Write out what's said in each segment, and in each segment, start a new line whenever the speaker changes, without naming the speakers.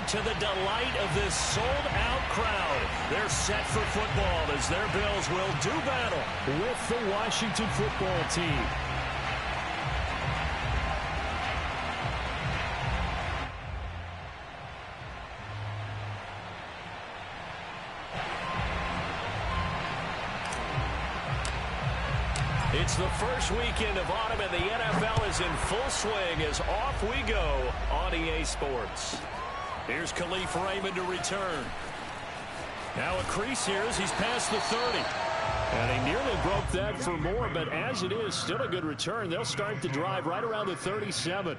to the delight of this sold-out crowd. They're set for football as their Bills will do battle with the Washington football team. It's the first weekend of autumn, and the NFL is in full swing as off we go on EA Sports. Here's Khalif Raymond to return. Now a crease here as he's past the 30. And he nearly broke that for more, but as it is, still a good return. They'll start the drive right around the 37.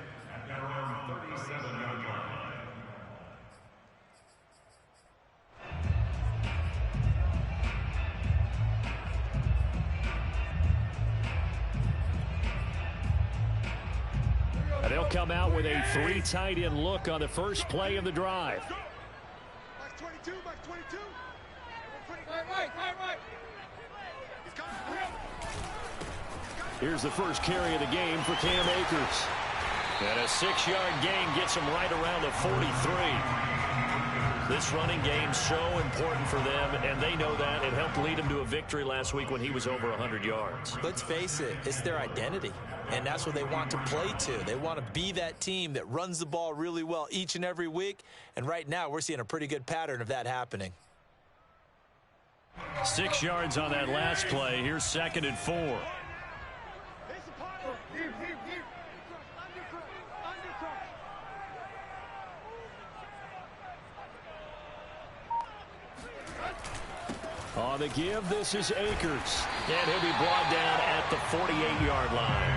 And they'll come out with a 3 tight end look on the first play of the drive.
Max 22, Max 22. Right.
Here's the first carry of the game for Cam Akers. And a 6-yard gain gets him right around the 43. This running game so important for them, and they know that. It helped lead them to a victory last week when he was over 100 yards.
Let's face it, it's their identity, and that's what they want to play to. They want to be that team that runs the ball really well each and every week, and right now we're seeing a pretty good pattern of that happening.
6 yards on that last play. Here's 2nd and 4. On the give, this is Akers. And he'll be brought down at the 48-yard line.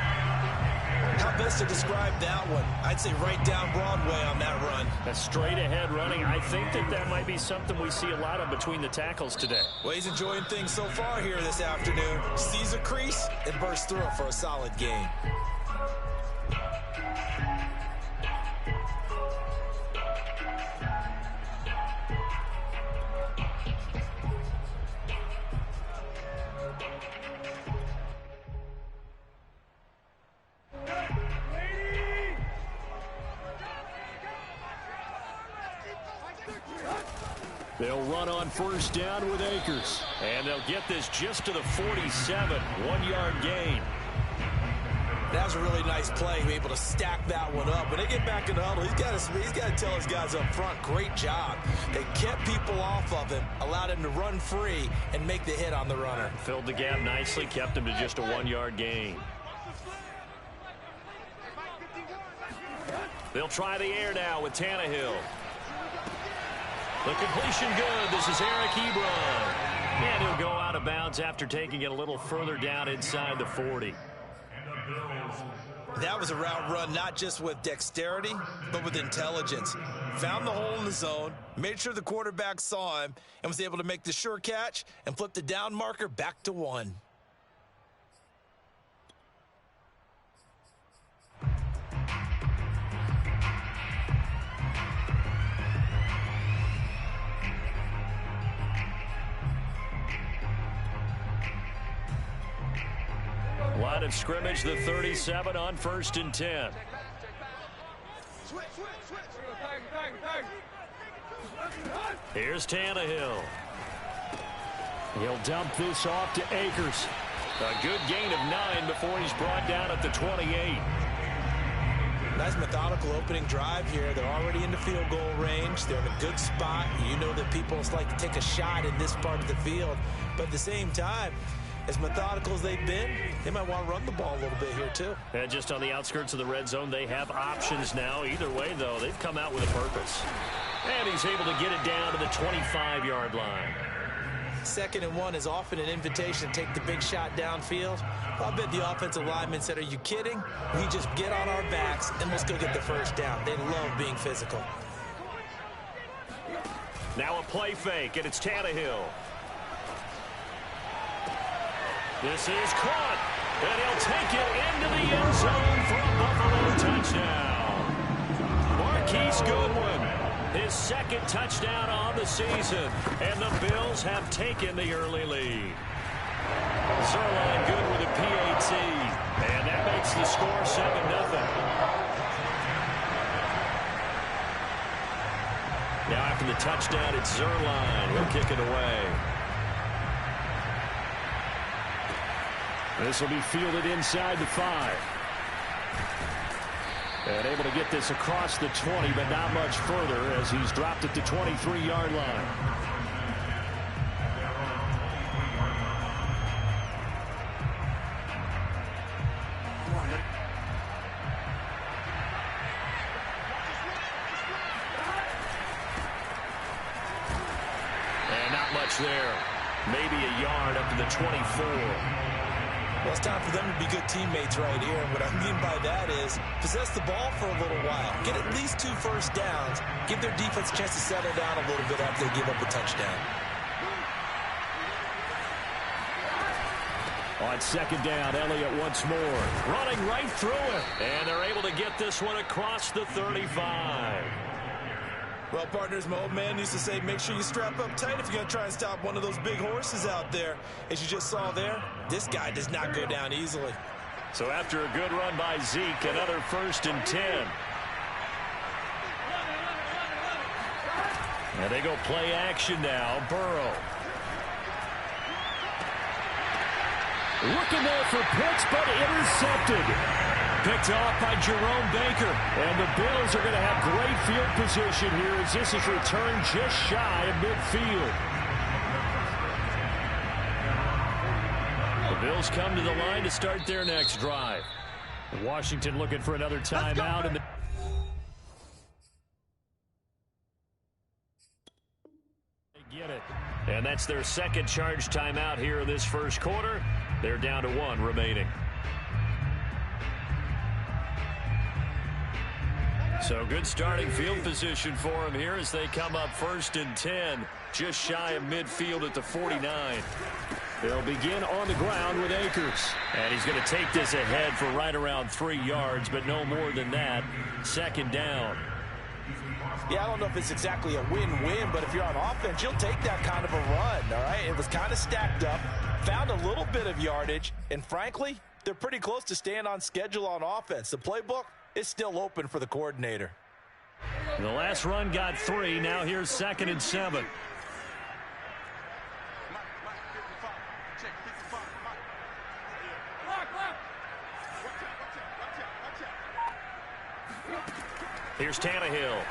How best to describe that one? I'd say right down Broadway on that run.
A straight-ahead running. I think that might be something we see a lot of between the tackles today.
Well, he's enjoying things so far here this afternoon. Sees a crease and bursts through it for a solid gain.
They'll run on first down with Akers. And they'll get this just to the 47. 1-yard gain.
That was a really nice play, able to stack that one up. When they get back in the huddle, he's got to tell his guys up front, great job. They kept people off of him, allowed him to run free and make the hit on the runner.
Filled the gap nicely, kept him to just a 1-yard gain. They'll try the air now with Tannehill. The completion good. This is Eric Ebron. And he'll go out of bounds after taking it a little further down inside the 40.
That was a route run not just with dexterity, but with intelligence. Found the hole in the zone, made sure the quarterback saw him, and was able to make the sure catch and flip the down marker back to 1.
Line of scrimmage, the 37 on 1st and 10. Here's Tannehill. He'll dump this off to Akers. A good gain of 9 before he's brought down at the 28.
Nice methodical opening drive here. They're already in the field goal range. They're in a good spot. You know that people like to take a shot in this part of the field. But at the same time, as methodical as they've been, they might want to run the ball a little bit here too.
And just on the outskirts of the red zone, they have options now. Either way, though, they've come out with a purpose. And he's able to get it down to the 25-yard line.
2nd and 1 is often an invitation to take the big shot downfield. I bet the offensive lineman said, are you kidding? We just get on our backs and let's go get the first down. They love being physical.
Now a play fake, and it's Tannehill. This is caught, and he'll take it into the end zone for a Buffalo touchdown. Marquise Goodwin, his 2nd touchdown on the season, and the Bills have taken the early lead. Zerline good with a PAT, and that makes the score 7-0. Now after the touchdown, it's Zerline. He'll kick it away. This will be fielded inside the 5. And able to get this across the 20, but not much further as he's dropped at the 23-yard line. And not much there. Maybe a yard up to the 24.
Well, it's time for them to be good teammates right here. And what I mean by that is possess the ball for a little while. Get at least 2 first downs. Give their defense a chance to settle down a little bit after they give up a touchdown.
On second down, Elliott once more. Running right through it. And they're able to get this one across the 35.
Well, partners, my old man used to say, make sure you strap up tight if you're going to try and stop one of those big horses out there. As you just saw there, this guy does not go down easily.
So after a good run by Zeke, another 1st and 10. And they go play action now. Burrow. Looking there for Pitts, but intercepted. Picked off by Jerome Baker. And the Bills are going to have great field position here as this is returned just shy of midfield. The Bills come to the line to start their next drive. Washington looking for another timeout. And they get it. And that's their second charge timeout here in this first quarter. They're down to 1 remaining. So good starting field position for him here as they come up 1st and 10, just shy of midfield at the 49. They'll begin on the ground with Akers. And he's going to take this ahead for right around 3 yards, but no more than that. Second down.
Yeah, I don't know if it's exactly a win-win, but if you're on offense, you'll take that kind of a run, all right? It was kind of stacked up, found a little bit of yardage, and frankly, they're pretty close to staying on schedule on offense. The playbook is still open for the coordinator.
The last run got 3. Now here's 2nd and 7. Here's Tannehill.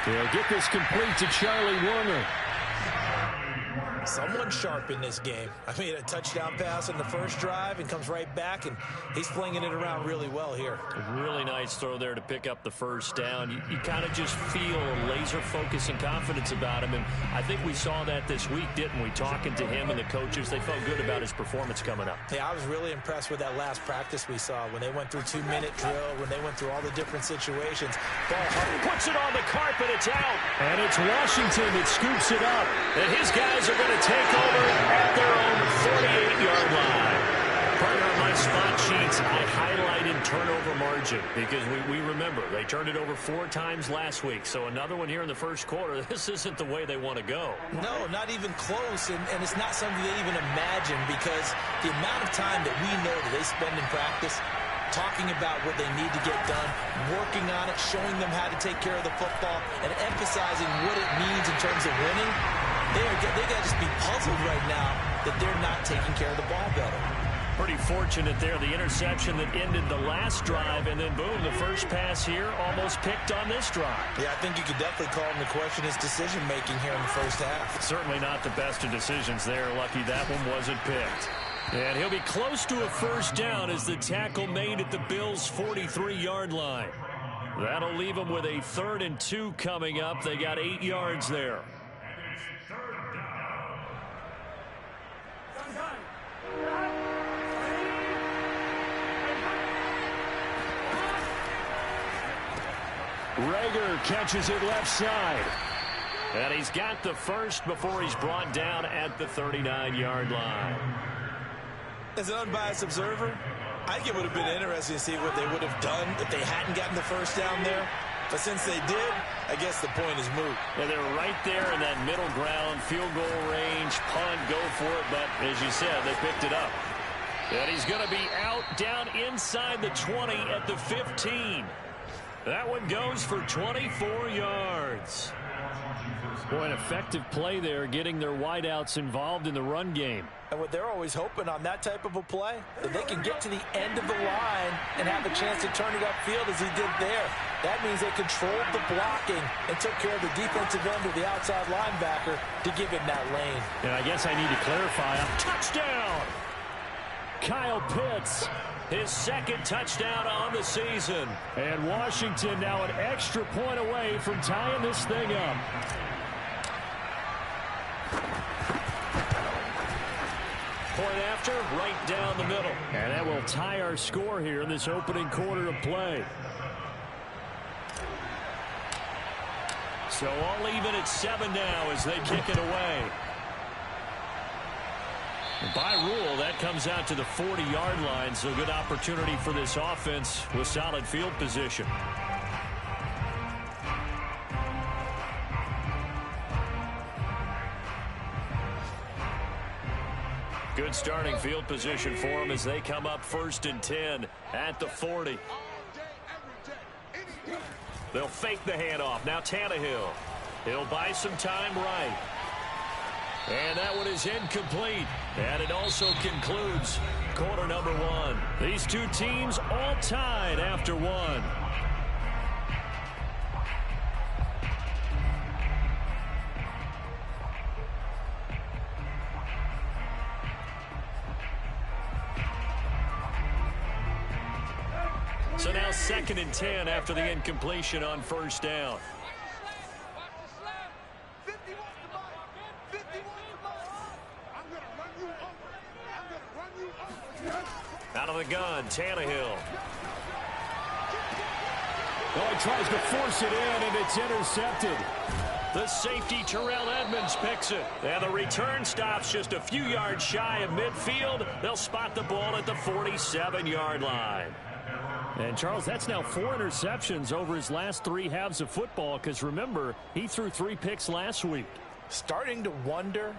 He'll get this complete to Charlie Warner.
Someone sharp in this game. I mean, a touchdown pass in the first drive and comes right back, and he's flinging it around really well here.
A really nice throw there to pick up the first down. You kind of just feel a laser focus and confidence about him, and I think we saw that this week, didn't we? Talking to him and the coaches, they felt good about his performance coming up.
Yeah, I was really impressed with that last practice we saw when they went through 2-minute drill, when they went through all the different situations. Ball
puts it on the carpet, it's out. And it's Washington that scoops it up. And his guys are going to take over at their own 48-yard line. Partner, on my spot sheets, I highlighted turnover margin because we remember they turned it over 4 times last week. So another one here in the first quarter. This isn't the way they want to go.
No, not even close, and it's not something they even imagine because the amount of time that we know that they spend in practice talking about what they need to get done, working on it, showing them how to take care of the football, and emphasizing what it means in terms of winning. They got to just be puzzled right now that they're not taking care of the ball better.
Pretty fortunate there, the interception that ended the last drive, and then boom, the first pass here almost picked on this drive.
Yeah, I think you could definitely call him to question his decision-making here in the first half.
Certainly not the best of decisions there. Lucky that one wasn't picked. And he'll be close to a first down as the tackle made at the Bills' 43-yard line. That'll leave them with a 3rd and 2 coming up. They got 8 yards there. Rager catches it left side. And he's got the first before he's brought down at the 39-yard line.
As an unbiased observer, I think it would have been interesting to see what they would have done if they hadn't gotten the first down there. But since they did, I guess the point is moot.
And they're right there in that middle ground, field goal range, punt, go for it. But as you said, they picked it up. And he's going to be out down inside the 20 at the 15. That one goes for 24 yards. Boy, an effective play there, getting their wideouts involved in the run game.
And what they're always hoping on that type of a play, that they can get to the end of the line and have a chance to turn it upfield as he did there. That means they controlled the blocking and took care of the defensive end or the outside linebacker to give him that lane.
And I guess I need to clarify. A touchdown! Kyle Pitts, his second touchdown on the season. And Washington now an extra point away from tying this thing up. Point after, right down the middle. And that will tie our score here in this opening quarter of play. So all even at 7 now as they kick it away. By rule, that comes out to the 40-yard line, so good opportunity for this offense with solid field position. Good starting field position for them as they come up 1st and 10 at the 40. They'll fake the handoff. Now Tannehill. He'll buy some time right. And that one is incomplete. And it also concludes quarter number 1. These two teams all tied after 1. So now 2nd and 10 after the incompletion on 1st down. Out of the gun, Tannehill. Oh, he tries to force it in, and it's intercepted. The safety, Terrell Edmonds, picks it. And the return stops just a few yards shy of midfield. They'll spot the ball at the 47-yard line. And, Charles, that's now 4 interceptions over his last 3 halves of football because, remember, he threw 3 picks last week.
Starting to wonder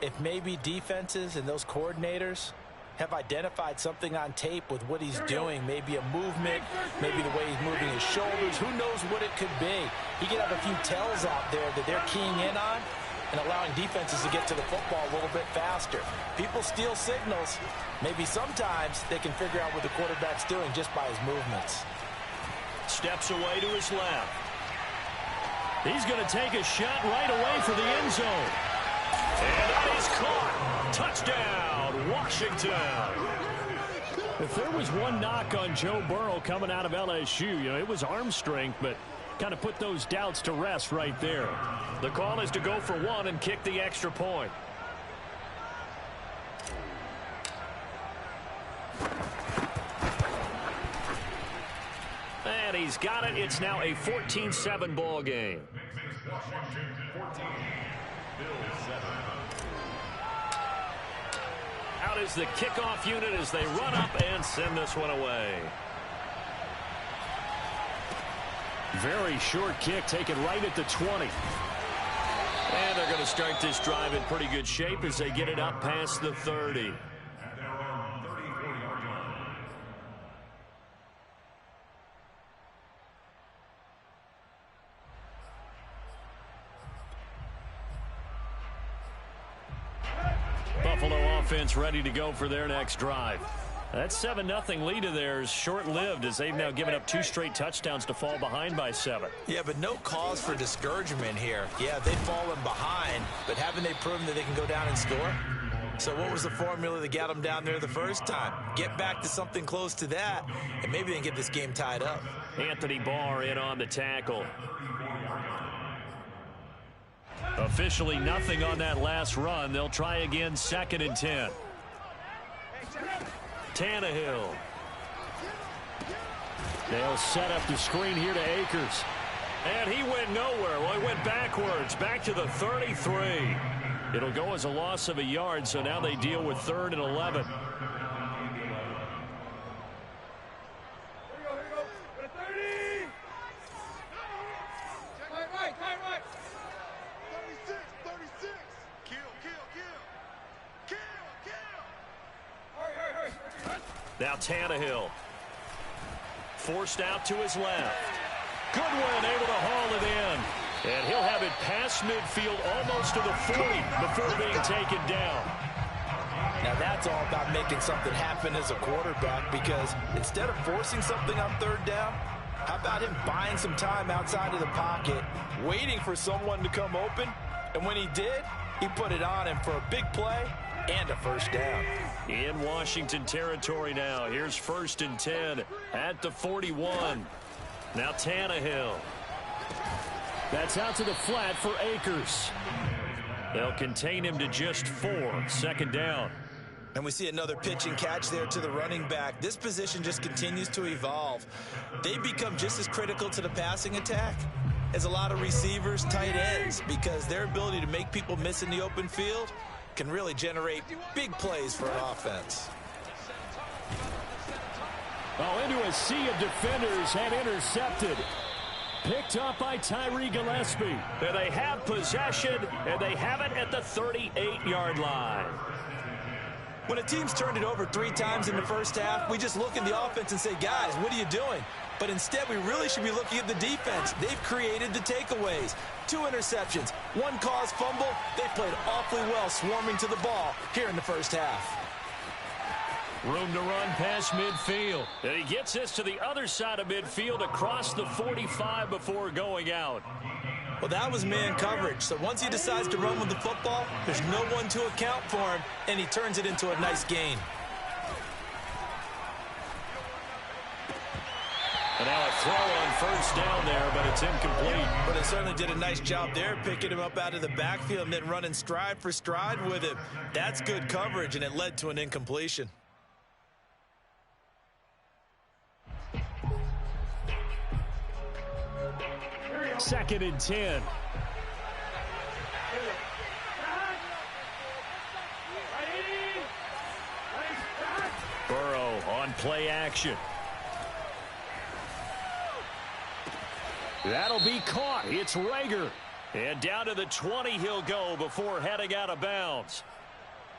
if maybe defenses and those coordinators have identified something on tape with what he's doing. Maybe a movement, maybe the way he's moving his shoulders. Who knows what it could be? He could have a few tells out there that they're keying in on and allowing defenses to get to the football a little bit faster. People steal signals. Maybe sometimes they can figure out what the quarterback's doing just by his movements.
Steps away to his left. He's going to take a shot right away for the end zone. And that is caught. Touchdown, Washington. If there was one knock on Joe Burrow coming out of LSU, it was arm strength, but kind of put those doubts to rest right there. The call is to go for 1 and kick the extra point. And he's got it. It's now a 14-7 ball game. Out is the kickoff unit as they run up and send this one away. Very short kick taken right at the 20. And they're going to start this drive in pretty good shape as they get it up past the 30. Buffalo offense ready to go for their next drive. That 7-0 lead of theirs short-lived as they've now given up 2 straight touchdowns to fall behind by 7.
Yeah, but no cause for discouragement here. Yeah, they've fallen behind, but haven't they proven that they can go down and score? So what was the formula that got them down there the first time? Get back to something close to that, and maybe they can get this game tied up.
Anthony Barr in on the tackle. Officially nothing on that last run. They'll try again 2nd and 10. Tannehill. They'll set up the screen here to Akers. And he went nowhere. Well, he went backwards, back to the 33. It'll go as a loss of a yard, so now they deal with 3rd and 11. Now Tannehill. Forced out to his left. Goodwin able to haul it in. And he'll have it past midfield almost to the 40 before being taken down.
Now that's all about making something happen as a quarterback, because instead of forcing something on third down, how about him buying some time outside of the pocket, waiting for someone to come open, and when he did, he put it on him for a big play and a first down.
In Washington territory now. Here's 1st and 10 at the 41. Now Tannehill. That's out to the flat for Akers. They'll contain him to just 4. 2nd down.
And we see another pitch and catch there to the running back. This position just continues to evolve. They become just as critical to the passing attack as a lot of receivers, tight ends, because their ability to make people miss in the open field can really generate big plays for an offense.
Oh, into a sea of defenders and intercepted. Picked up by Tyree Gillespie. And they have possession, and they have it at the 38-yard line.
When a team's turned it over 3 times in the first half, we just look at the offense and say, guys, what are you doing? But instead, we really should be looking at the defense. They've created the takeaways. 2 interceptions, 1 caused fumble. They played awfully well swarming to the ball here in the first half.
Room to run past midfield. And he gets this to the other side of midfield across the 45 before going out.
Well, that was man coverage. So once he decides to run with the football, there's no one to account for him, and he turns it into a nice gain.
And now a throw on 1st down there, but it's incomplete.
But they certainly did a nice job there, picking him up out of the backfield and then running stride for stride with him. That's good coverage, and it led to an incompletion.
Second and 10. Burrow on play action. That'll be caught. It's Rager. And down to the 20 he'll go before heading out of bounds.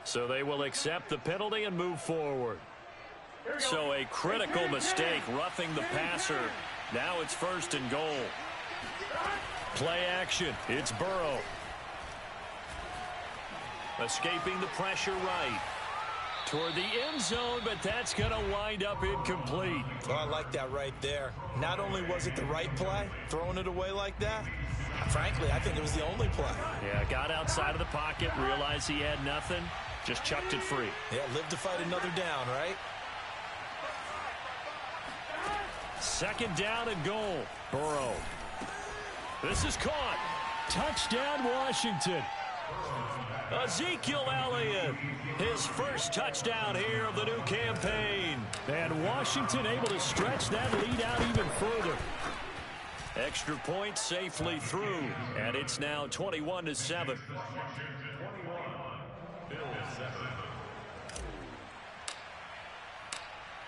So they will accept the penalty and move forward. So a critical mistake, roughing the passer. Now it's 1st and goal. Play action. It's Burrow. Escaping the pressure right. Toward the end zone, but that's going to wind up incomplete.
Oh, I like that right there. Not only was it the right play, throwing it away like that, frankly, I think it was the only play.
Yeah, got outside of the pocket, realized he had nothing, just chucked it free.
Yeah, live to fight another down, right?
2nd down and goal. Burrow. This is caught. Touchdown, Washington. Ezekiel Elliott, his first touchdown here of the new campaign. And Washington able to stretch that lead out even further. Extra point safely through, and it's now 21-7.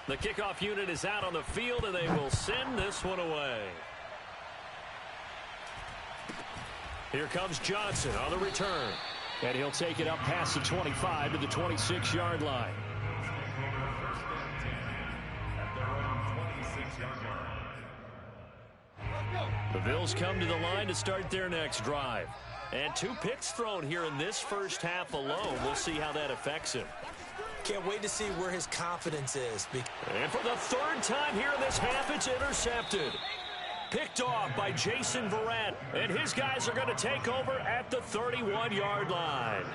The kickoff unit is out on the field, and they will send this one away. Here comes Johnson on the return. And he'll take it up past the 25 to the 26-yard line. The Bills come to the line to start their next drive. And 2 picks thrown here in this first half alone. We'll see how that affects him.
Can't wait to see where his confidence is.
And for the 3rd time here in this half, it's intercepted. Picked off by Jason Verrett, and his guys are going to take over at the 31-yard line.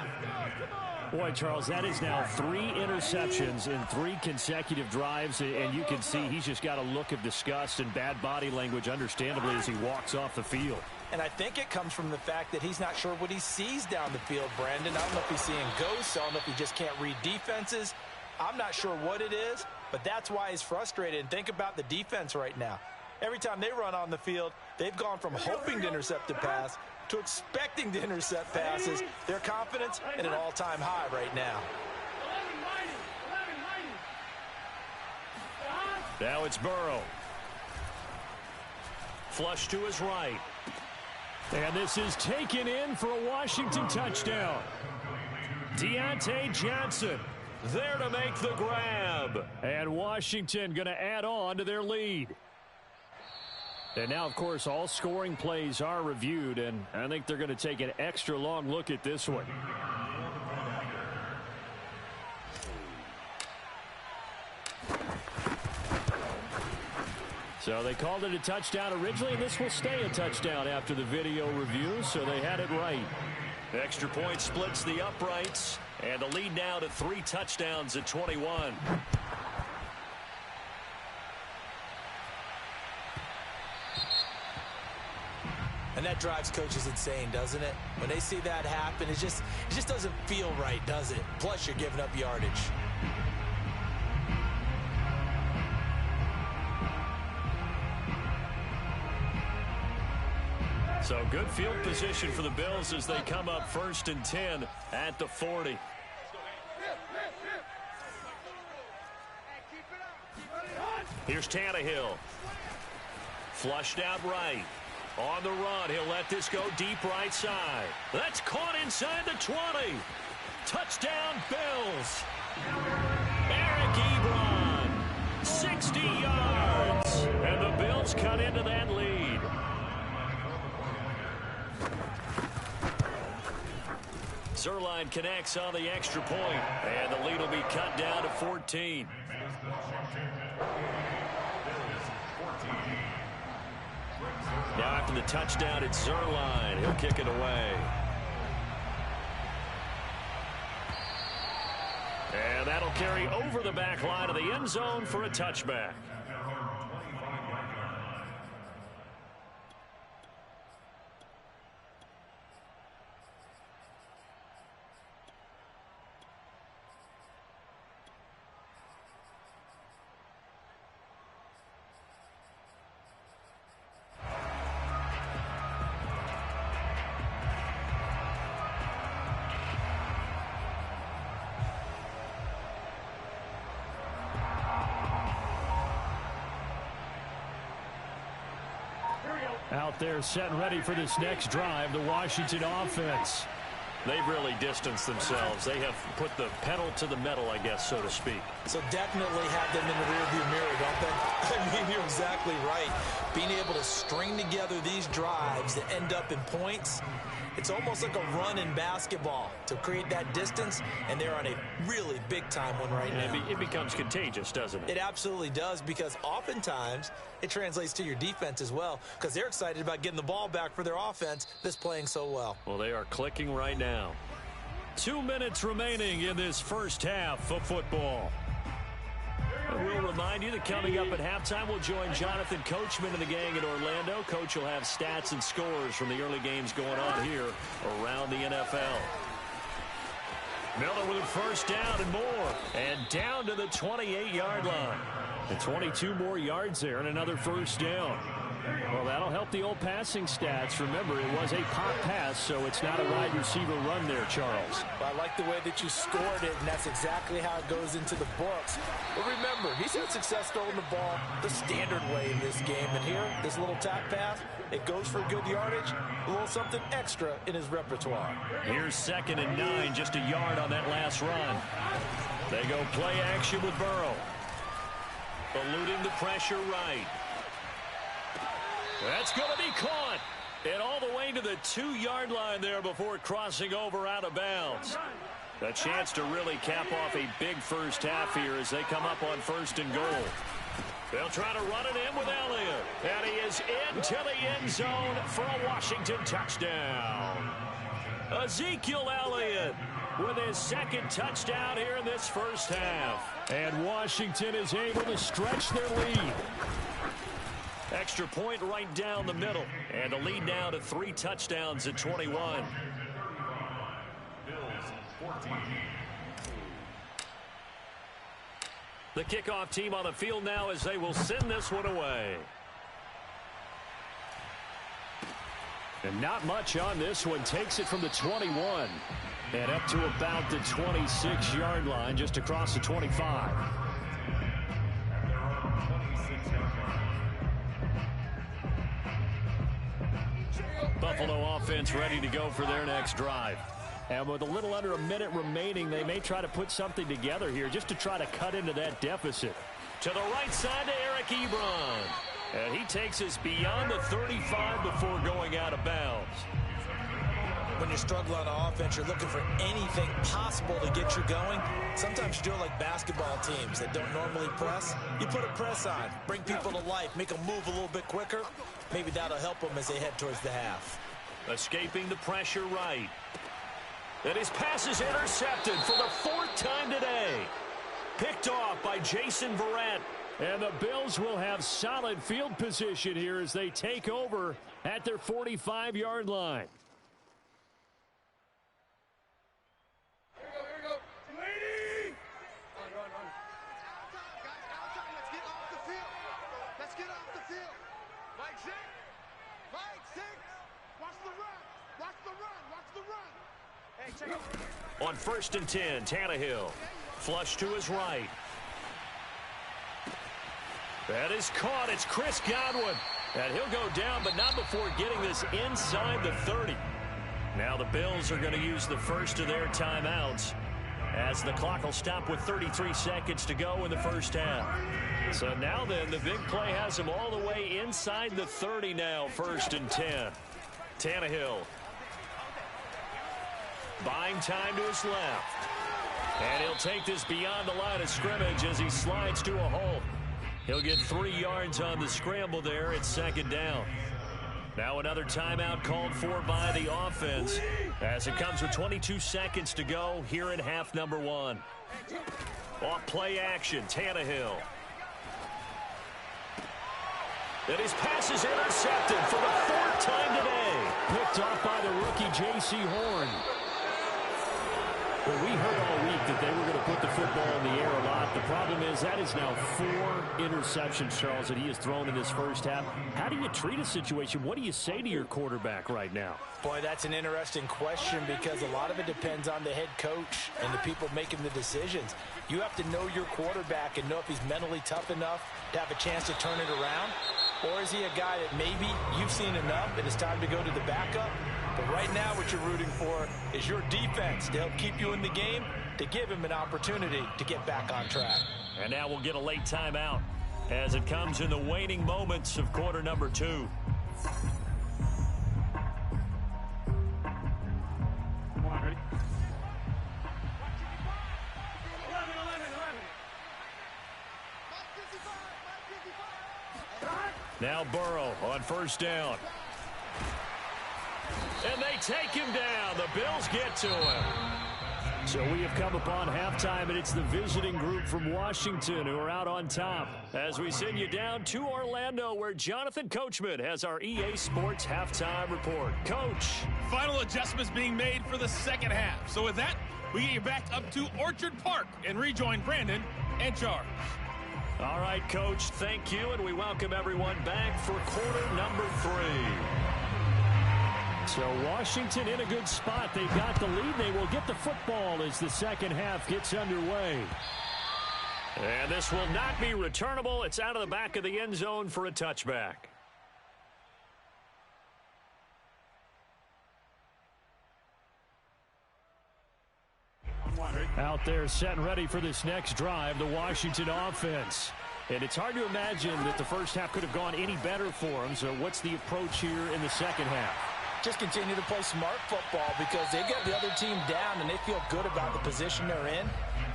Boy, Charles, that is now 3 interceptions in 3 consecutive drives, and you can see he's just got a look of disgust and bad body language, understandably, as he walks off the field.
And I think it comes from the fact that he's not sure what he sees down the field, Brandon. I don't know if he's seeing ghosts. I don't know if he just can't read defenses. I'm not sure what it is, but that's why he's frustrated. And think about the defense right now. Every time they run on the field, they've gone from hoping to intercept a pass to expecting to intercept passes. Their confidence at an all-time high right now.
Now it's Burrow. Flush to his right. And this is taken in for a Washington touchdown. Deontay Johnson there to make the grab. And Washington going to add on to their lead. And now, of course, all scoring plays are reviewed, and I think they're going to take an extra long look at this one. So they called it a touchdown originally, and this will stay a touchdown after the video review, so they had it right. The extra point splits the uprights, and the lead now to 3 touchdowns at 21.
And that drives coaches insane, doesn't it? When they see that happen, it just doesn't feel right, does it? Plus, you're giving up yardage.
So good field position for the Bills as they come up 1st and 10 at the 40. Here's Tannehill. Flushed out right. On the run, he'll let this go deep right side. That's caught inside the 20. Touchdown, Bills. Eric Ebron, 60 yards. And the Bills cut into that lead. Zerline connects on the extra point, and the lead will be cut down to 14. Now after the touchdown, it's Zerline. He'll kick it away. And that'll carry over the back line of the end zone for a touchback. Out there set and ready for this next drive, the Washington offense. They've really distanced themselves. They have put the pedal to the metal, I guess, so to speak.
So definitely have them in the rearview mirror, don't they? I mean, you're exactly right. Being able to string together these drives that end up in points, it's almost like a run in basketball to create that distance, and they're on a really big-time one right now.
It becomes contagious, doesn't it?
It absolutely does, because oftentimes it translates to your defense as well, because they're excited about getting the ball back for their offense that's playing so well.
Well, they are clicking right now. 2 minutes remaining in this first half of football. And we'll remind you that coming up at halftime, we'll join Jonathan Coachman and the gang in Orlando. Coach will have stats and scores from the early games going on here around the NFL. Miller with a first down and more. And down to the 28-yard line. And 22 more yards there and another first down. Well, that'll help the old passing stats. Remember, it was a pop pass, so it's not a wide receiver run there, Charles.
I like the way that you scored it, and that's exactly how it goes into the books. But remember, he's had success throwing the ball the standard way in this game. And here, this little tap pass, it goes for good yardage, a little something extra in his repertoire.
Here's 2nd and 9, just a yard on that last run. They go play action with Burrow. Eluding the pressure right. That's going to be caught. And all the way to the 2-yard line there before crossing over out of bounds. A chance to really cap off a big first half here as they come up on 1st and goal. They'll try to run it in with Elliott. And he is into the end zone for a Washington touchdown. Ezekiel Elliott with his 2nd touchdown here in this first half. And Washington is able to stretch their lead. Extra point right down the middle. And the lead now to 3 touchdowns at 21. The kickoff team on the field now as they will send this one away. And not much on this one. Takes it from the 21. And up to about the 26-yard line, just across the 25. Buffalo offense ready to go for their next drive. And with a little under a minute remaining, they may try to put something together here just to try to cut into that deficit. To the right side to Eric Ebron. And he takes us beyond the 35 before going out of bounds.
When you're struggling on offense, you're looking for anything possible to get you going. Sometimes you do it like basketball teams that don't normally press. You put a press on, bring people to life, make them move a little bit quicker. Maybe that'll help them as they head towards the half.
Escaping the pressure right. And his pass is intercepted for the 4th time today. Picked off by Jason Verrett.
And the Bills will have solid field position here as they take over at their 45-yard line.
On 1st and 10, Tannehill. Flush to his right. That is caught. It's Chris Godwin. And he'll go down, but not before getting this inside the 30. Now the Bills are going to use the first of their timeouts, as the clock will stop with 33 seconds to go in the first half. So now then, the big play has him all the way inside the 30 now, 1st and 10. Tannehill. Buying time to his left. And he'll take this beyond the line of scrimmage as he slides to a hole. He'll get 3 yards on the scramble there. It's 2nd down. Now another timeout called for by the offense as it comes with 22 seconds to go here in half number 1. Off play action, Tannehill. And his pass is intercepted for the 4th time today.
Picked off by the rookie J.C. Horn. Well, we heard all week that they were going to put the football in the air a lot. The problem is that is now 4 interceptions, Charles, that he has thrown in this first half. How do you treat a situation? What do you say to your quarterback right now?
Boy, that's an interesting question because a lot of it depends on the head coach and the people making the decisions. You have to know your quarterback and know if he's mentally tough enough to have a chance to turn it around. Or is he a guy that maybe you've seen enough and it's time to go to the backup? But right now what you're rooting for is your defense to help keep you in the game, to give him an opportunity to get back on track.
And now we'll get a late timeout as it comes in the waning moments of quarter number 2. Now Burrow on 1st down. And they take him down. The Bills get to him.
So we have come upon halftime, and it's the visiting group from Washington who are out on top.
As we send you down to Orlando, where Jonathan Coachman has our EA Sports halftime report. Coach.
Final adjustments being made for the second half. So with that, we get you back up to Orchard Park and rejoin Brandon and Charles.
All right, Coach, thank you, and we welcome everyone back for quarter number 3.
So Washington in a good spot. They've got the lead. They will get the football as the second half gets underway.
And this will not be returnable. It's out of the back of the end zone for a touchback.
Out there set and ready for this next drive, the Washington offense. And it's hard to imagine that the first half could have gone any better for them. So what's the approach here in the second half?
Just continue to play smart football because they get the other team down and they feel good about the position they're in.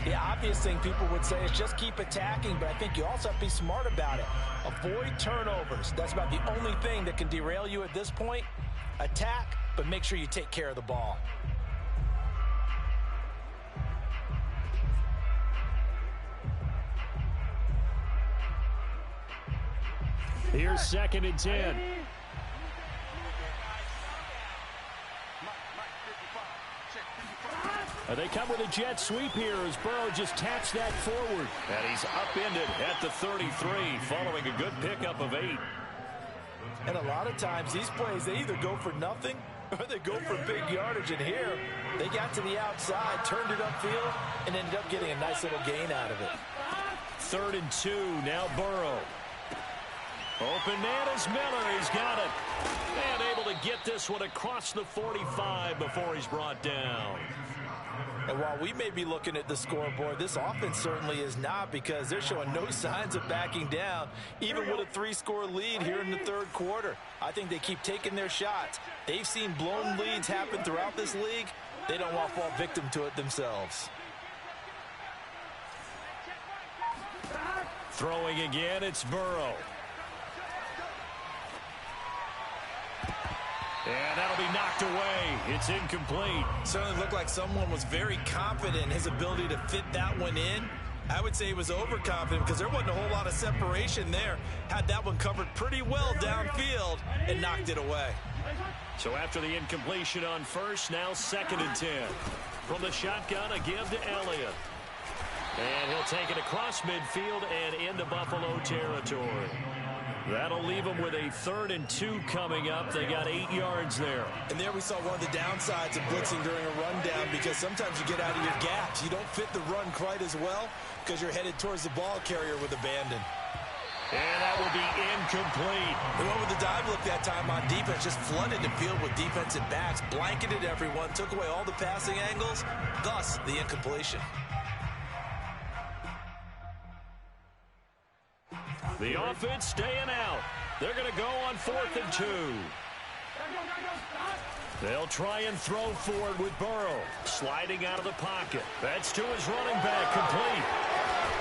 The obvious thing people would say is just keep attacking, but I think you also have to be smart about it. Avoid turnovers. That's about the only thing that can derail you at this point. Attack, but make sure you take care of the ball.
Here's 2nd and 10. They come with a jet sweep here as Burrow just taps that forward.
And he's upended at the 33 following a good pickup of 8.
And a lot of times these plays, they either go for nothing or they go for big yardage. And here, they got to the outside, turned it upfield, and ended up getting a nice little gain out of it.
3rd and 2, now Burrow. Open man is Miller. He's got it. And able to get this one across the 45 before he's brought down.
And while we may be looking at the scoreboard, this offense certainly is not, because they're showing no signs of backing down, even with a 3-score lead here in the third quarter. I think they keep taking their shots. They've seen blown leads happen throughout this league. They don't want to fall victim to it themselves.
Throwing again, it's Burrow. And that'll be knocked away. It's incomplete.
Certainly looked like someone was very confident in his ability to fit that one in. I would say he was overconfident because there wasn't a whole lot of separation there. Had that one covered pretty well downfield and knocked it away.
So after the incompletion on first, now 2nd and 10. From the shotgun, a give to Elliott. And he'll take it across midfield and into Buffalo territory. That'll leave them with a 3rd and 2 coming up. They got 8 yards there.
And there we saw one of the downsides of blitzing during a rundown, because sometimes you get out of your gaps. You don't fit the run quite as well because you're headed towards the ball carrier with abandon.
And that will be incomplete.
They went with the dive look that time on defense, just flooded the field with defensive backs, blanketed everyone, took away all the passing angles, thus the incompletion.
The offense staying out. They're going to go on 4th and 2. They'll try and throw forward with Burrow. Sliding out of the pocket. That's to his running back, complete.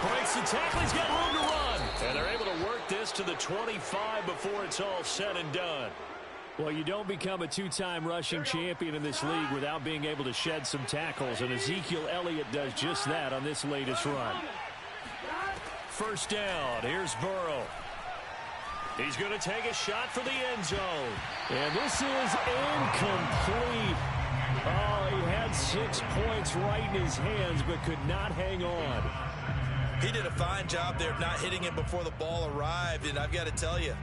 Breaks the tackle, he's got room to run. And they're able to work this to the 25 before it's all said and done.
Well, you don't become a 2-time rushing champion in this league without being able to shed some tackles, and Ezekiel Elliott does just that on this latest run.
First down, here's Burrow. He's going to take a shot for the end zone.
And this is incomplete. Oh, he had 6 points right in his hands, but could not hang on.
He did a fine job there of not hitting him before the ball arrived, and I've got to tell you,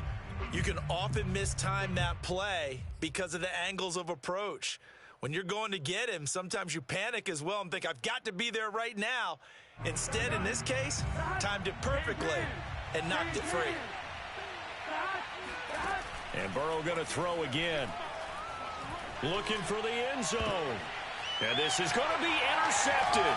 you can often mistime that play because of the angles of approach. When you're going to get him, sometimes you panic as well and think, I've got to be there right now. Instead, in this case, timed it perfectly and knocked it free.
And Burrow going to throw again. Looking for the end zone. And this is going to be intercepted.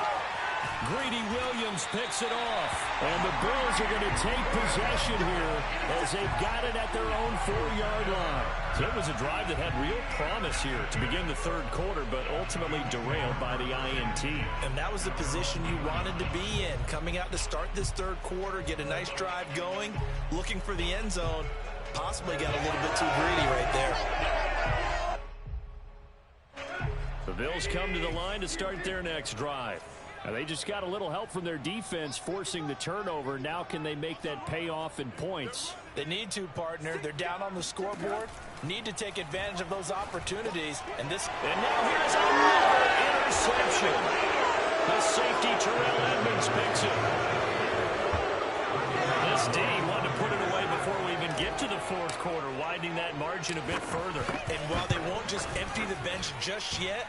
Greedy Williams picks it off.
And the Bills are going to take possession here as they've got it at their own 4-yard line.
So it was a drive that had real promise here to begin the third quarter, but ultimately derailed by the INT.
And that was the position you wanted to be in. Coming out to start this third quarter, get a nice drive going, looking for the end zone. Possibly got a little bit too greedy right there.
The Bills come to the line to start their next drive.
Now they just got a little help from their defense forcing the turnover. Now can they make that pay off in points?
They need to, partner. They're down on the scoreboard. Need to take advantage of those opportunities. And
now here's another interception. The safety, Terrell Edmonds, picks it. This D wanted to put it away before we even get to the fourth quarter, widening that margin a bit further.
And while they won't just empty the bench just yet,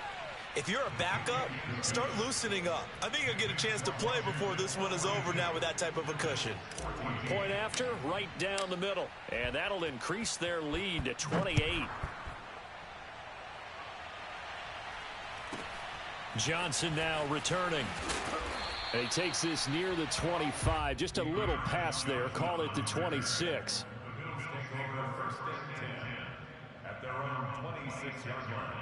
if you're a backup, start loosening up. I think you'll get a chance to play before this one is over now with that type of a cushion.
Point after, right down the middle. And that'll increase their lead to 28. Johnson now returning.
And he takes this near the 25. Just a little pass there. Call it the 26.
At their own 26-yard line.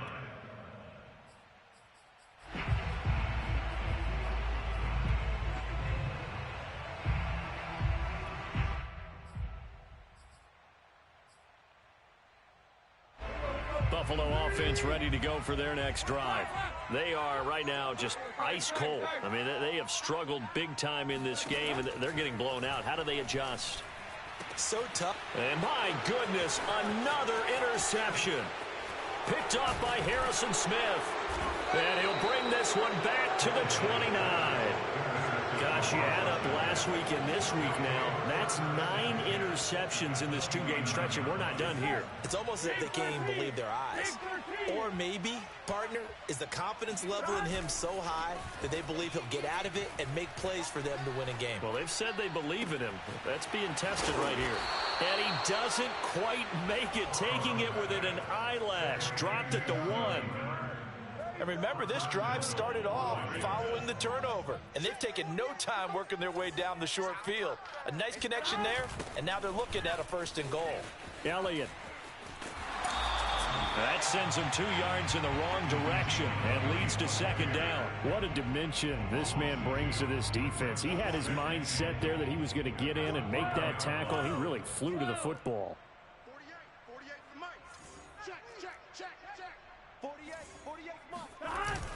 Buffalo offense ready to go for their next drive. They are right now just ice cold. I mean, they have struggled big time in this game, and they're getting blown out. How do they adjust?
So tough.
And my goodness, another interception. Picked off by Harrison Smith. And he'll bring this one back to the 29. Gosh, you add up last week and this week now. That's 9 interceptions in this 2-game stretch, and we're not done here.
It's almost as if they can't even believe their eyes. Or maybe, partner, is the confidence level in him so high that they believe he'll get out of it and make plays for them to win a game.
Well, they've said they believe in him. That's being tested right here. And he doesn't quite make it, taking it within an eyelash. Dropped it to 1.
And remember, this drive started off following the turnover. And they've taken no time working their way down the short field. A nice connection there, and now they're looking at a 1st and goal.
Elliott.
That sends him 2 yards in the wrong direction and leads to 2nd down.
What a dimension this man brings to this defense. He had his mind set there that he was going to get in and make that tackle. He really flew to the football.
48 for Mike. Check. 48 for Mike.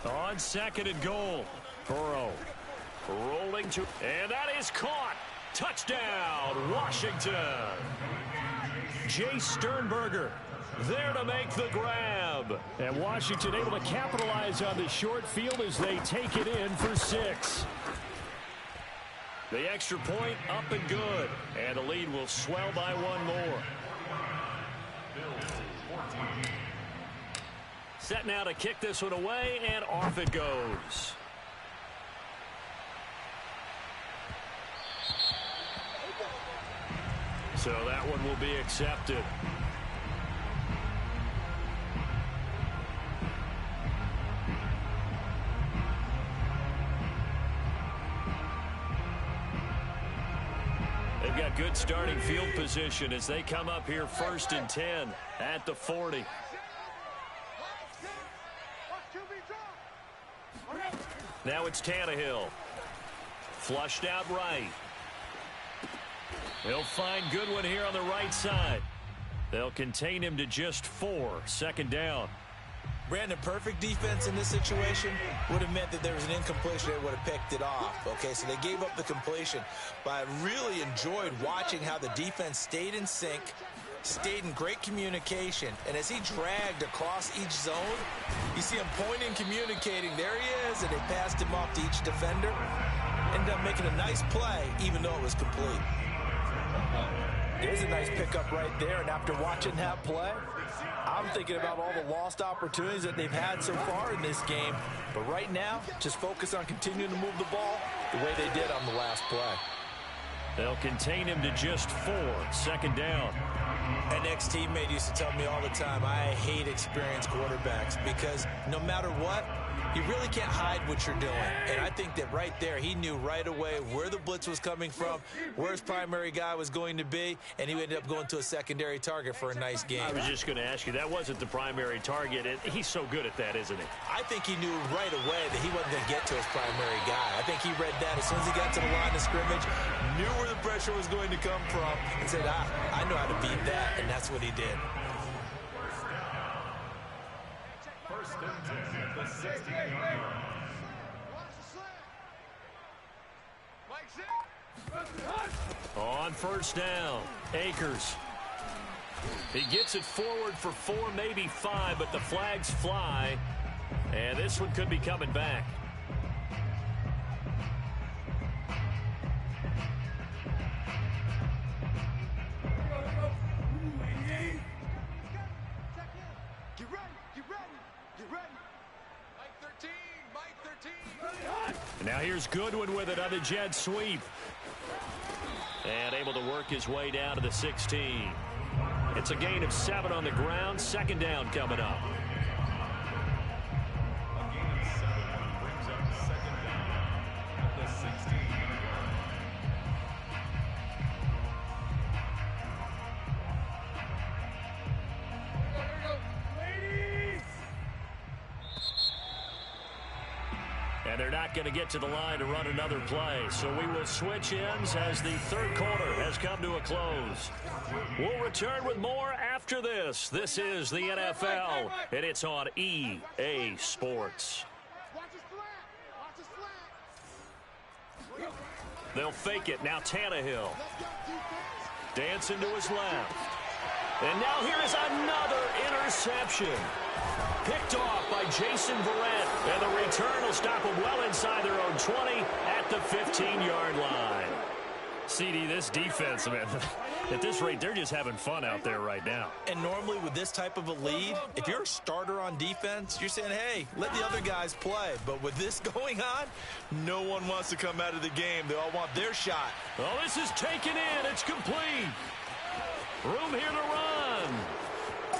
On 2nd and goal. Burrow rolling to, and that is caught. Touchdown, Washington. Jay Sternberger there to make the grab.
And Washington able to capitalize on the short field as they take it in for 6.
The extra point up and good. And the lead will swell by 1 more. Set now to kick this one away, and off it goes. So that one will be accepted. They've got good starting field position as they come up here 1st and 10 at the 40. Now it's Tannehill. Flushed out right. He'll find Goodwin here on the right side. They'll contain him to just 4. 2nd down.
Brandon, perfect defense in this situation would have meant that there was an incompletion. They would have picked it off. Okay, so they gave up the completion. But I really enjoyed watching how the defense stayed in sync, stayed in great communication. And as he dragged across each zone, you see him pointing, communicating. There he is, and they passed him off to each defender. Ended up making a nice play, even though it was complete. There's a nice pickup right there, and after watching that play, I'm thinking about all the lost opportunities that they've had so far in this game. But right now, just focus on continuing to move the ball the way they did on the last play.
They'll contain him to just 4. 2nd down.
An ex-teammate used to tell me all the time, I hate experienced quarterbacks because no matter what, you really can't hide what you're doing. And I think that right there, he knew right away where the blitz was coming from, where his primary guy was going to be, and he ended up going to a secondary target for a nice game.
I was just going to ask you, that wasn't the primary target. He's so good at that, isn't he?
I think he knew right away that he wasn't going to get to his primary guy. I think he read that as soon as he got to the line of scrimmage, knew where the pressure was going to come from, and said, I know how to beat that, and that's what he did.
1st and 10 at the 16-yard line.
On 1st down, Akers. He gets it forward for 4, maybe 5, but the flags fly, and this one could be coming back. Now here's Goodwin with it on the jet sweep. And able to work his way down to the 16. It's a gain of 7 on the ground. 2nd down coming up.
A gain of 7 brings up 2nd down at the 16-yard line.
And they're not going to get to the line to run another play. So we will switch ends as the 3rd quarter has come to a close. We'll return with more after this. This is the NFL, and it's on EA Sports. They'll fake it. Now Tannehill. Dancing to his left. And now here is another interception. Picked off by Jason Verrett. And the return will stop them well inside their own 20 at the 15-yard line. CD, this defense, man, at this rate, they're just having fun out there right now.
And normally with this type of a lead, if you're a starter on defense, you're saying, hey, let the other guys play. But with this going on, no one wants to come out of the game. They all want their shot.
Oh, this is taken in. It's complete. Room here to run.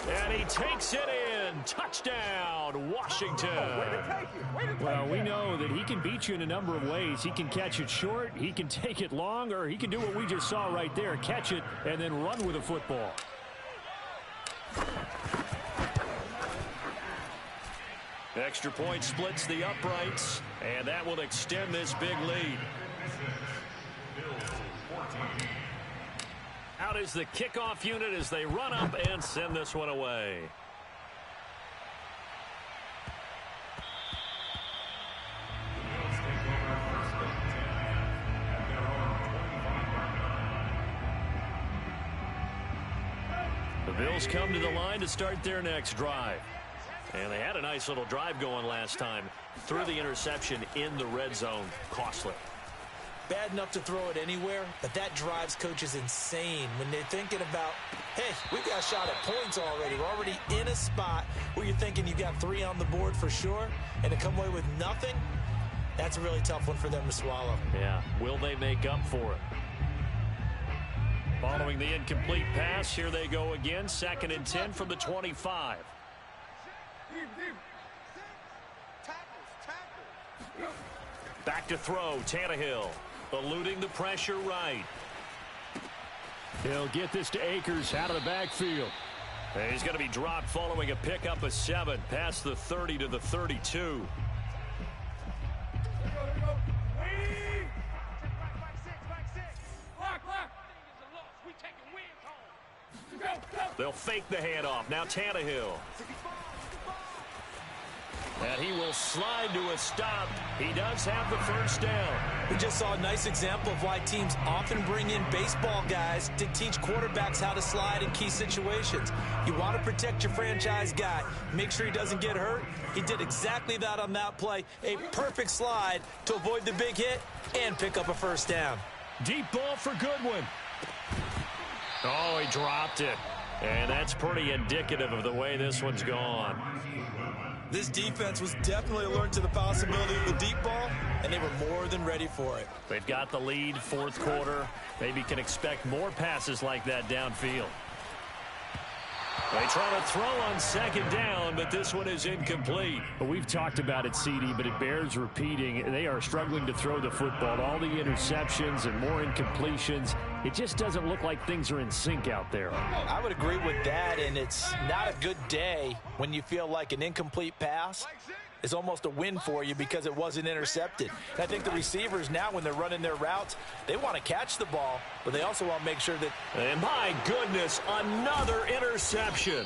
And he takes it in. Touchdown, Washington.
Well, we know that he can beat you in a number of ways. He can catch it short, he can take it long, or he can do what we just saw right there, catch it and then run with the football.
Extra point splits the uprights, and that will extend this big lead. Out is the kickoff unit as they run up and send this one away. The Bills come to the line to start their next drive. And they had a nice little drive going last time. Threw the interception in the red zone. Costly.
Bad enough to throw it anywhere, but that drives coaches insane when they're thinking about, hey, we've got a shot at points already. We're already in a spot where you're thinking you've got 3 on the board for sure, and to come away with nothing, that's a really tough one for them to swallow.
Yeah, will they make up for it? Following the incomplete pass, here they go again. 2nd and 10 from the 25. Back to throw, Tannehill. Eluding the pressure right.
He'll get this to Akers out of the backfield.
And he's going to be dropped following a pickup of 7 past the 30 to the 32. They'll fake the handoff. Now Tannehill. And he will slide to a stop. He does have the first down.
We just saw a nice example of why teams often bring in baseball guys to teach quarterbacks how to slide in key situations. You want to protect your franchise guy. Make sure he doesn't get hurt. He did exactly that on that play. A perfect slide to avoid the big hit and pick up a first down.
Deep ball for Goodwin. Oh, he dropped it. And that's pretty indicative of the way this one's gone.
This defense was definitely alert to the possibility of the deep ball, and they were more than ready for it.
They've got the lead, 4th quarter. Maybe can expect more passes like that downfield. They try to throw on 2nd down, but this one is incomplete.
Well, we've talked about it, CD, but it bears repeating. They are struggling to throw the football. All the interceptions and more incompletions. It just doesn't look like things are in sync out there.
I would agree with that, and it's not a good day when you feel like an incomplete pass is almost a win for you because it wasn't intercepted. And I think the receivers now, when they're running their routes, they want to catch the ball, but they also want to make sure that...
And my goodness, another interception.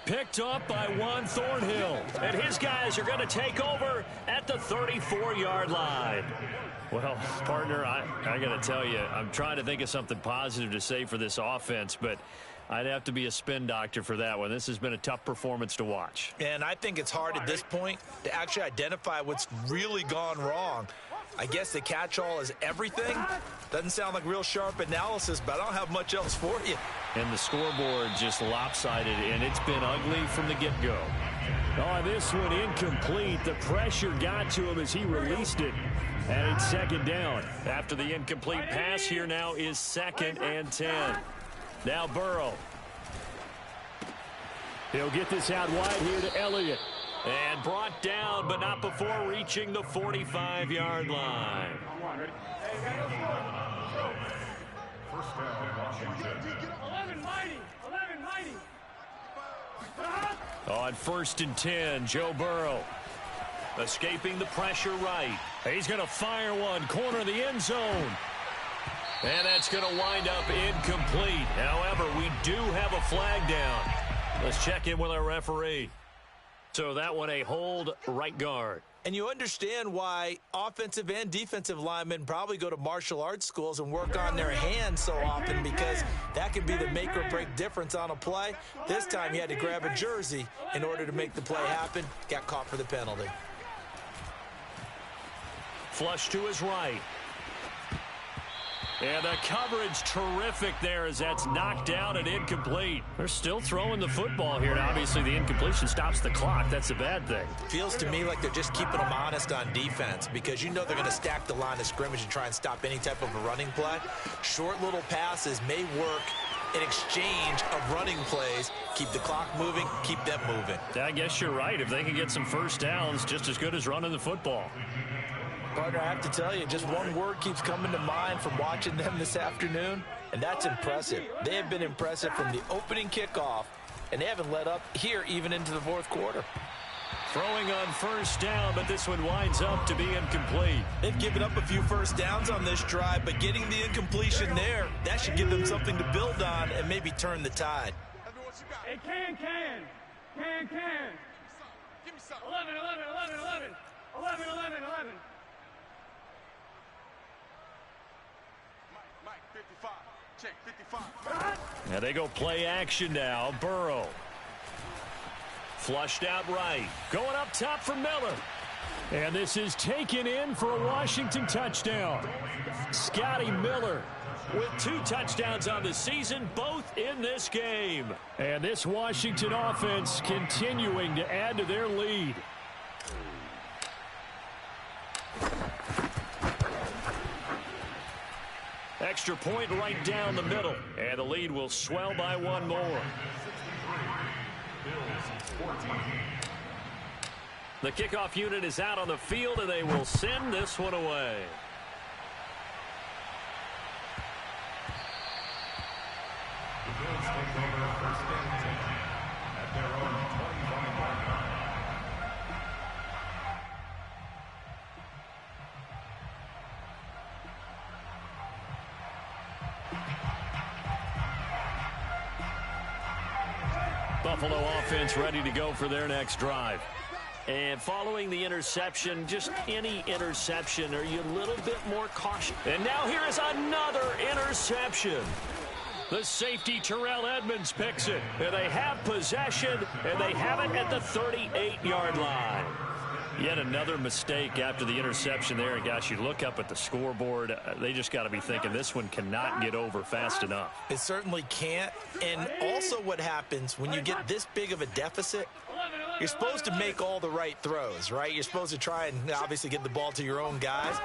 Picked up by Juan Thornhill. And his guys are going to take over at the 34-yard line. Well, partner, I got to tell you, I'm trying to think of something positive to say for this offense, but I'd have to be a spin doctor for that one. This has been a tough performance to watch.
And I think it's hard at this point to actually identify what's really gone wrong. I guess the catch-all is everything. Doesn't sound like real sharp analysis, but I don't have much else for you.
And the scoreboard just lopsided, and it's been ugly from the get-go.
Oh, this one incomplete. The pressure got to him as he released it. And it's 2nd down.
After the incomplete pass, here now is 2nd and 10. Now Burrow.
He'll get this out wide here to Elliott.
And brought down, but not before reaching the 45-yard line.
First down, Washington.
On 1st and 10, Joe Burrow. Escaping the pressure right. He's going to fire one, corner of the end zone. And that's going to wind up incomplete. However, we do have a flag down. Let's check in with our referee. So that one a hold right guard.
And you understand why offensive and defensive linemen probably go to martial arts schools and work on their hands so often, because that can be the make or break difference on a play. This time he had to grab a jersey in order to make the play happen. Got caught for the penalty.
Flush to his right. And the coverage terrific there as that's knocked down and incomplete. They're still throwing the football here. And obviously, the incompletion stops the clock. That's a bad thing.
Feels to me like they're just keeping them honest on defense, because you know they're going to stack the line of scrimmage and try and stop any type of a running play. Short little passes may work in exchange of running plays. Keep the clock moving, keep them moving.
I guess you're right. If they can get some first downs, just as good as running the football.
Partner, I have to tell you, just one word keeps coming to mind from watching them this afternoon, and that's impressive. They have been impressive from the opening kickoff, and they haven't let up here even into the fourth quarter.
Throwing on first down, but this one winds up to be incomplete.
They've given up a few first downs on this drive, but getting the incompletion there, that should give them something to build on and maybe turn the tide.
Hey, can. Give me some. 11. Mike, 55. Check, 55.
Now they go play action now. Burrow. Flushed out right. Going up top for Miller. And this is taken in for a Washington touchdown. Scotty Miller with 2 touchdowns on the season, both in this game. And this Washington offense continuing to add to their lead. Extra point right down the middle. And the lead will swell by 1 more. The kickoff unit is out on the field, and they will send this one away.
The Bills take over first and 10 at their own 25-yard line.
Buffalo offense ready to go for their next drive. And following the interception, just any interception, are you a little bit more cautious? And now here is another interception. The safety, Terrell Edmonds, picks it. And they have possession, and they have it at the 38-yard line. Yet another mistake after the interception there. And, gosh, you look up at the scoreboard, they just got to be thinking this one cannot get over fast enough.
It certainly can't. And also what happens when you get this big of a deficit, you're supposed to make all the right throws, right? You're supposed to try and obviously get the ball to your own guys.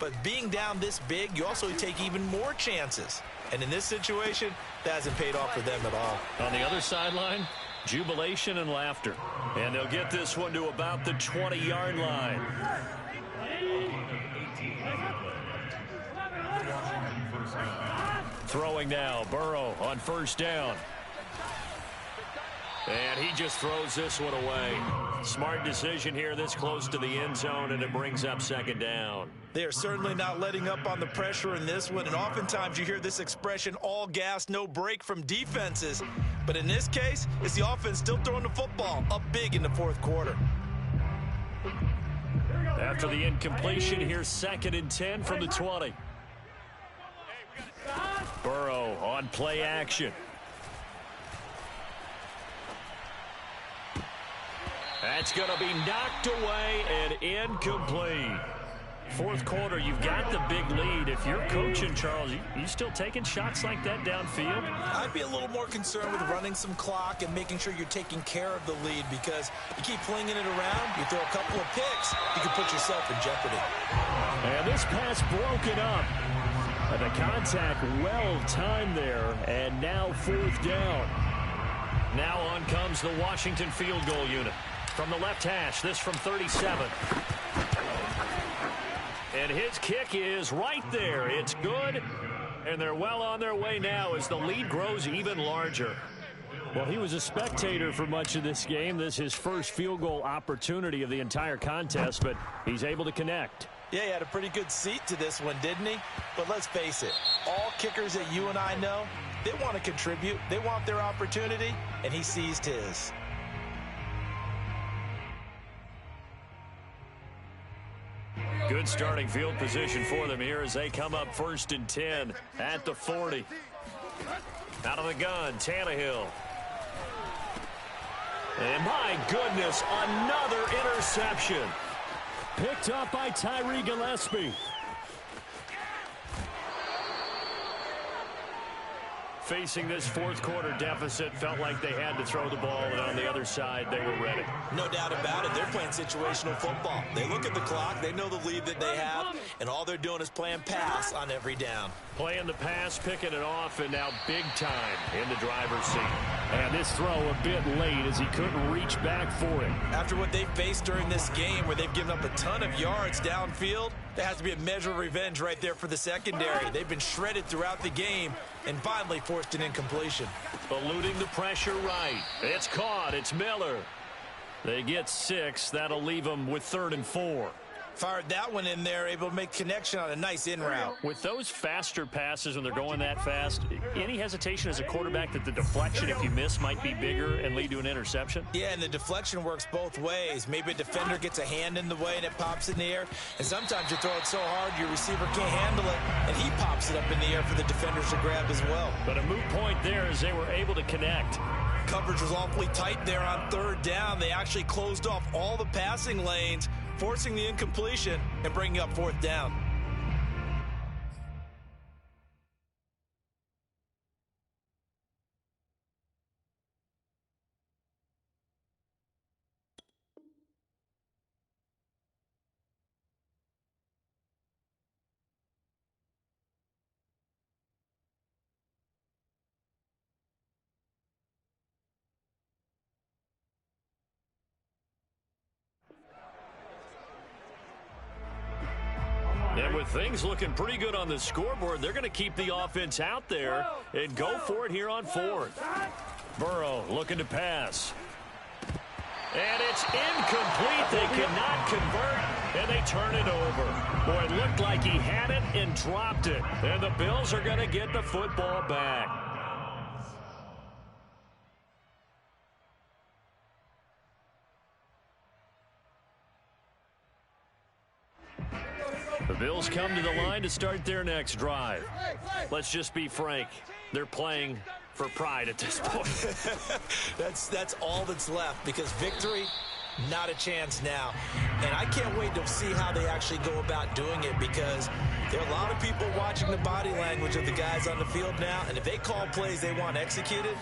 But being down this big, you also take even more chances. And in this situation, that hasn't paid off for them at all.
On the other sideline, jubilation and laughter. And they'll get this one to about the 20-yard line. Throwing now, Burrow on first down. And he just throws this one away. Smart decision here this close to the end zone, and it brings up second down.
They are certainly not letting up on the pressure in this one, and oftentimes you hear this expression, all gas, no break from defenses. But in this case, it's the offense still throwing the football up big in the fourth quarter.
After the incompletion, here's 2nd and 10 from the 20. Burrow on play action. That's going to be knocked away and incomplete. Fourth quarter, you've got the big lead. If you're coaching, Charles, you still taking shots like that downfield?
I'd be a little more concerned with running some clock and making sure you're taking care of the lead, because you keep flinging it around, you throw a couple of picks, you can put yourself in jeopardy.
And this pass broken up. And the contact well timed there, and now 4th down. Now on comes the Washington field goal unit. From the left hash, this from 37. And his kick is right there. It's good, and they're well on their way now as the lead grows even larger. Well, he was a spectator for much of this game. This is his first field goal opportunity of the entire contest, but he's able to connect.
Yeah, he had a pretty good seat to this one, didn't he? But let's face it, all kickers that you and I know, they want to contribute. They want their opportunity, and he seized his.
Good starting field position for them here as they come up 1st and 10 at the 40. Out of the gun, Tannehill. And my goodness, another interception.
Picked up by Tyree Gillespie.
Facing this fourth quarter deficit, felt like they had to throw the ball, and on the other side, they were ready.
No doubt about it. They're playing situational football. They look at the clock, they know the lead that they have, and all they're doing is playing pass on every down.
Playing the pass, picking it off, and now big time in the driver's seat.
And this throw a bit late as he couldn't reach back for it.
After what they've faced during this game where they've given up a ton of yards downfield, there has to be a measure of revenge right there for the secondary. They've been shredded throughout the game and finally forced an incompletion.
Eluding the pressure right. It's caught. It's Miller. They get 6. That'll leave them with 3rd and 4.
Fired that one in there, able to make connection on a nice in route.
With those faster passes when they're going that fast, any hesitation as a quarterback that the deflection, if you miss, might be bigger and lead to an interception?
Yeah, and the deflection works both ways. Maybe a defender gets a hand in the way and it pops in the air. And sometimes you throw it so hard your receiver can't handle it, and he pops it up in the air for the defenders to grab as well.
But a moot point there as they were able to connect.
Coverage was awfully tight there on 3rd down. They actually closed off all the passing lanes, forcing the incompletion and bringing up 4th down.
And with things looking pretty good on the scoreboard, they're going to keep the offense out there and go for it here on 4th. Burrow looking to pass. And it's incomplete. They cannot convert, and they turn it over. Boy, it looked like he had it and dropped it. And the Bills are going to get the football back. The Bills come to the line to start their next drive. Let's just be frank. They're playing for pride at this point.
That's all that's left, because victory, not a chance now. And I can't wait to see how they actually go about doing it, because there are a lot of people watching the body language of the guys on the field now, and if they call plays they want executed,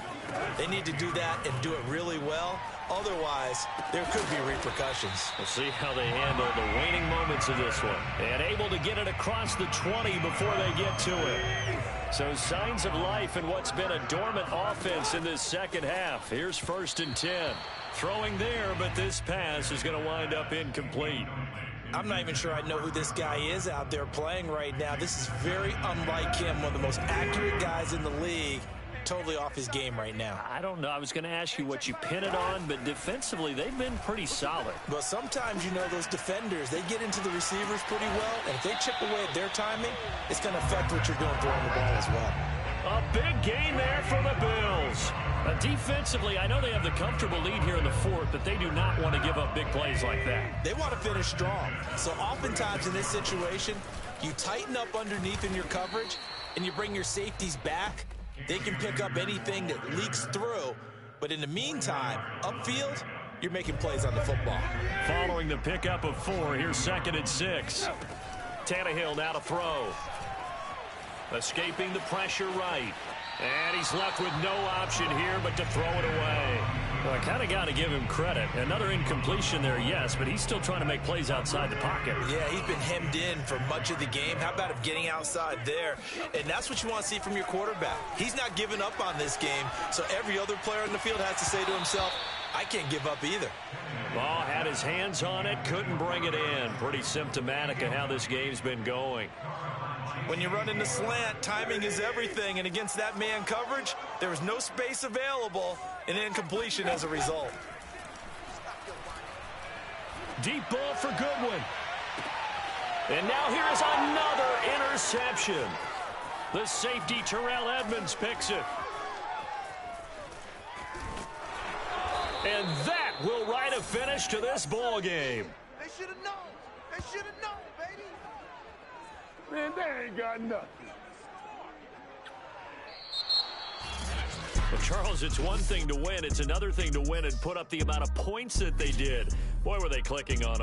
they need to do that and do it really well. Otherwise, there could be repercussions.
We'll see how they handle the waning moments of this one. And able to get it across the 20 before they get to it. So signs of life in what's been a dormant offense in this second half. Here's 1st and 10. Throwing there, but this pass is going to wind up incomplete.
I'm not even sure I know who this guy is out there playing right now. This is very unlike him, one of the most accurate guys in the league. Totally off his game right now.
I don't know. I was going to ask you what you pin it on, but defensively, they've been pretty solid.
Well, sometimes, you know, those defenders, they get into the receivers pretty well, and if they chip away at their timing, it's going to affect what you're doing throwing the ball as well.
A big gain there for the Bills. Defensively, I know they have the comfortable lead here in the 4th, but they do not want to give up big plays like that.
They want to finish strong. So oftentimes in this situation, you tighten up underneath in your coverage, and you bring your safeties back. They can pick up anything that leaks through, but in the meantime, upfield, you're making plays on the football.
Following the pickup of 4, here's 2nd and 6. Tannehill now to throw. Escaping the pressure right. And he's left with no option here but to throw it away. Well, I kind of got to give him credit. Another incompletion there, yes, but he's still trying to make plays outside the pocket.
Yeah, he's been hemmed in for much of the game. How about him getting outside there? And that's what you want to see from your quarterback. He's not giving up on this game, so every other player on the field has to say to himself, I can't give up either.
Ball had his hands on it, couldn't bring it in. Pretty symptomatic of how this game's been going.
When you run in the slant, timing is everything, and against that man coverage, there was no space available, and incompletion as a result.
Deep ball for Goodwin. And now here's another interception. The safety, Terrell Edmonds, picks it. And that will write a finish to this ball game.
They should have known. They should have known, baby.
Man, they ain't got nothing.
Well, Charles, it's one thing to win. It's another thing to win and put up the amount of points that they did. Boy, were they clicking on them.